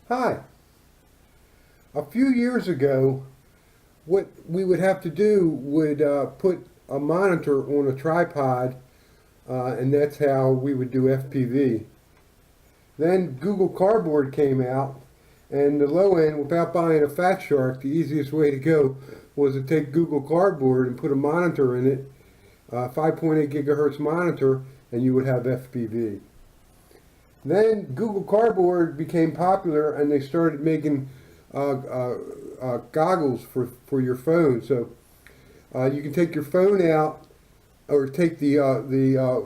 Hi. A few years ago, what we would have to do would put a monitor on a tripod, and that's how we would do FPV. Then Google Cardboard came out, and the low end, without buying a Fat Shark, the easiest way to go was to take Google Cardboard and put a monitor in it, 5.8 gigahertz monitor, and you would have FPV. Then Google Cardboard became popular, and they started making goggles for your phone. So you can take your phone out, or take the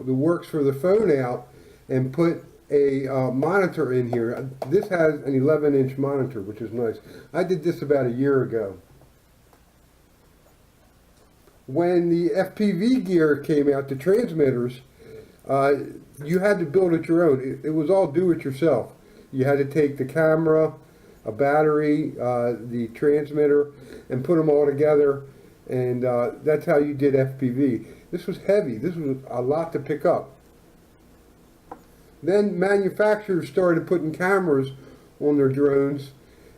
works for the phone out, and put a monitor in here. This has an 11-inch monitor, which is nice. I did this about a year ago. When the FPV Gear came out, the transmitters, you had to build it your own. It was all do-it-yourself. You had to take the camera, a battery, the transmitter, and put them all together, and that's how you did FPV. This was heavy. This was a lot to pick up. Then manufacturers started putting cameras on their drones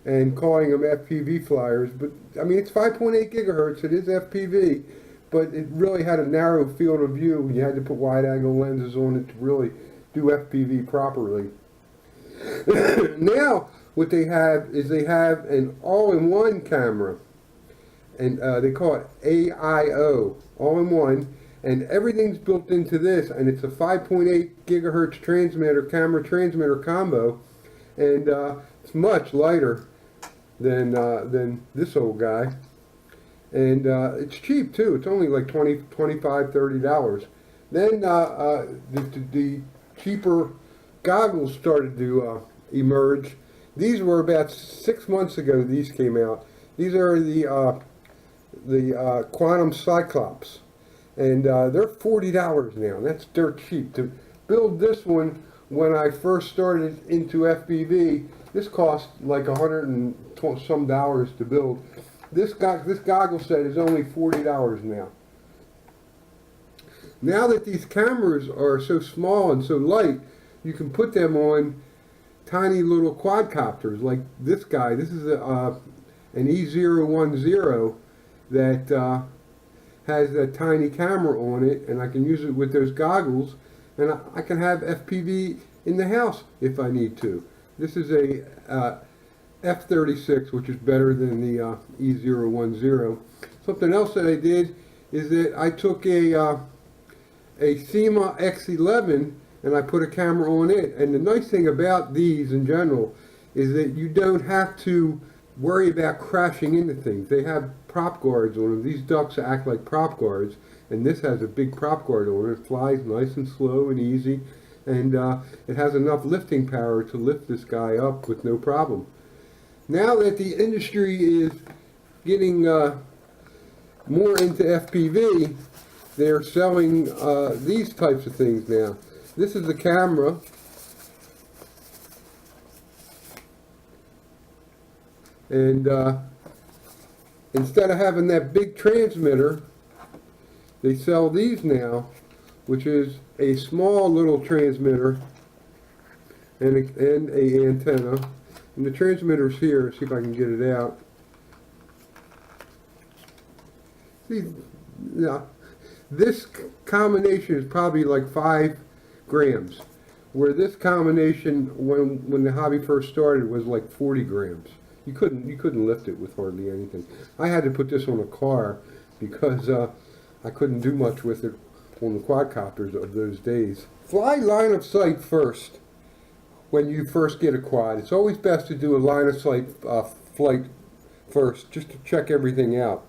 and calling them FPV flyers. But I mean, it's 5.8 gigahertz. It is FPV, but it really had a narrow field of view. You had to put wide-angle lenses on it to really do FPV properly. Now, what they have is an all-in-one camera, and they call it AIO, all-in-one, and everything's built into this, and it's a 5.8 gigahertz camera transmitter combo, and it's much lighter than this old guy, and it's cheap too. It's only like $25, $30. Then the cheaper goggles started to emerge. These were about 6 months ago. These came out. These are the Quanum Cyclops, and they're $40 now. That's dirt cheap. To build this one, when I first started into FPV, this cost like $100 and some to build. This goggle set is only $40 now. Now that these cameras are so small and so light, you can put them on tiny little quadcopters like this guy. This is an E010 that has that tiny camera on it, and I can use it with those goggles, and I can have FPV in the house if I need to. This is a F36, which is better than the E010. Something else that I did is that I took a SEMA X11 and I put a camera on it. And the nice thing about these in general is that you don't have to worry about crashing into things. They have prop guards on them. These ducks act like prop guards, and this has a big prop guard on it. It flies nice and slow and easy, and it has enough lifting power to lift this guy up with no problem. Now that the industry is getting more into FPV, they're selling these types of things now. This is the camera, and instead of having that big transmitter, they sell these now, which is a small little transmitter and a antenna. And the transmitter's here. See if I can get it out. See, now, this combination is probably like 5 grams, where this combination, when the hobby first started, was like 40 grams. You couldn't lift it with hardly anything. I had to put this on a car because I couldn't do much with it on the quadcopters of those days. Fly line of sight first. When you first get a quad, it's always best to do a line of sight flight first, just to check everything out.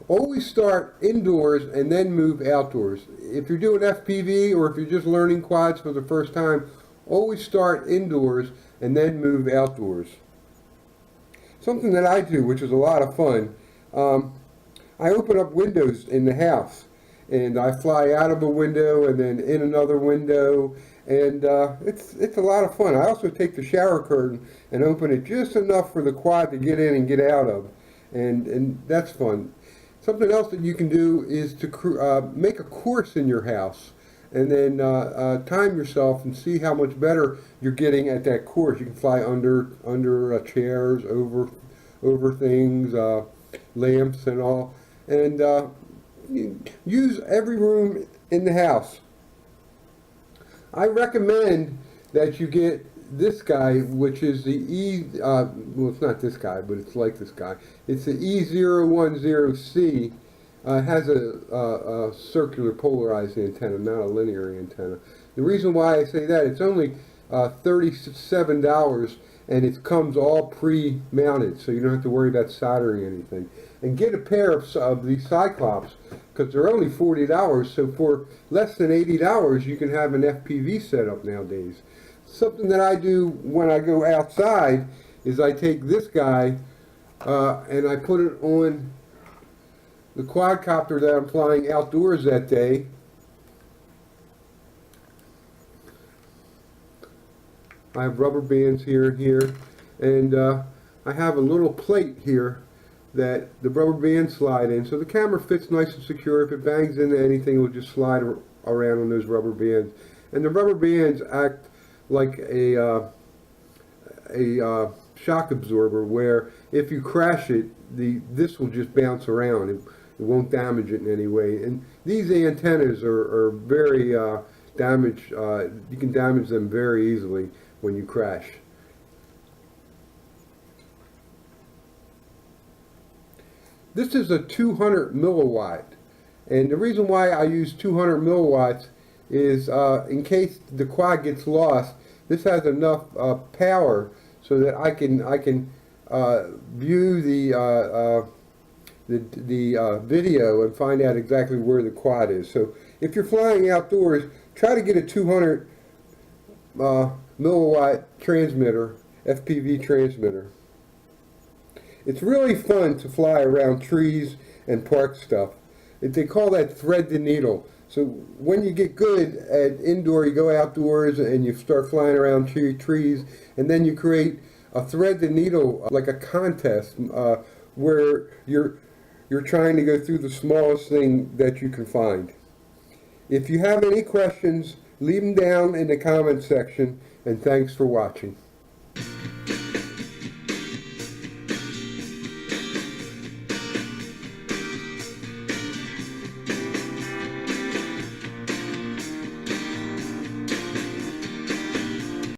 Always start indoors and then move outdoors. If you're doing FPV or if you're just learning quads for the first time, always start indoors and then move outdoors. Something that I do, which is a lot of fun, I open up windows in the house, and I fly out of a window and then in another window, and it's a lot of fun. I also take the shower curtain and open it just enough for the quad to get in and get out of, and that's fun. Something else that you can do is to make a course in your house, and then time yourself and see how much better you're getting at that course. You can fly under chairs, over things, lamps and all, and use every room in the house. I recommend that you get this guy, which is the well, it's not this guy, but it's like this guy. It's the E010C. It has a circular polarized antenna, not a linear antenna. The reason why I say that, it's only $37, and it comes all pre-mounted, so you don't have to worry about soldering anything. And get a pair of these Cyclops, because they're only $40, so for less than $80 you can have an FPV setup nowadays. Something that I do when I go outside is I take this guy and I put it on the quadcopter that I'm flying outdoors that day. I have rubber bands here and here, and I have a little plate here that the rubber bands slide in, so the camera fits nice and secure. If it bangs into anything, it will just slide around on those rubber bands. And the rubber bands act like a shock absorber, where if you crash it, this will just bounce around. It won't damage it in any way. And these antennas are very damaged. You can damage them very easily when you crash. This is a 200 milliwatt, and the reason why I use 200 milliwatts is in case the quad gets lost, this has enough power so that I can view the video and find out exactly where the quad is. So if you're flying outdoors, try to get a 200 milliwatt transmitter, FPV transmitter. It's really fun to fly around trees and park stuff. They call that thread the needle. So when you get good at indoor, you go outdoors and you start flying around trees, and then you create a thread the needle, like a contest where you're trying to go through the smallest thing that you can find. If you have any questions, leave them down in the comment section, and thanks for watching.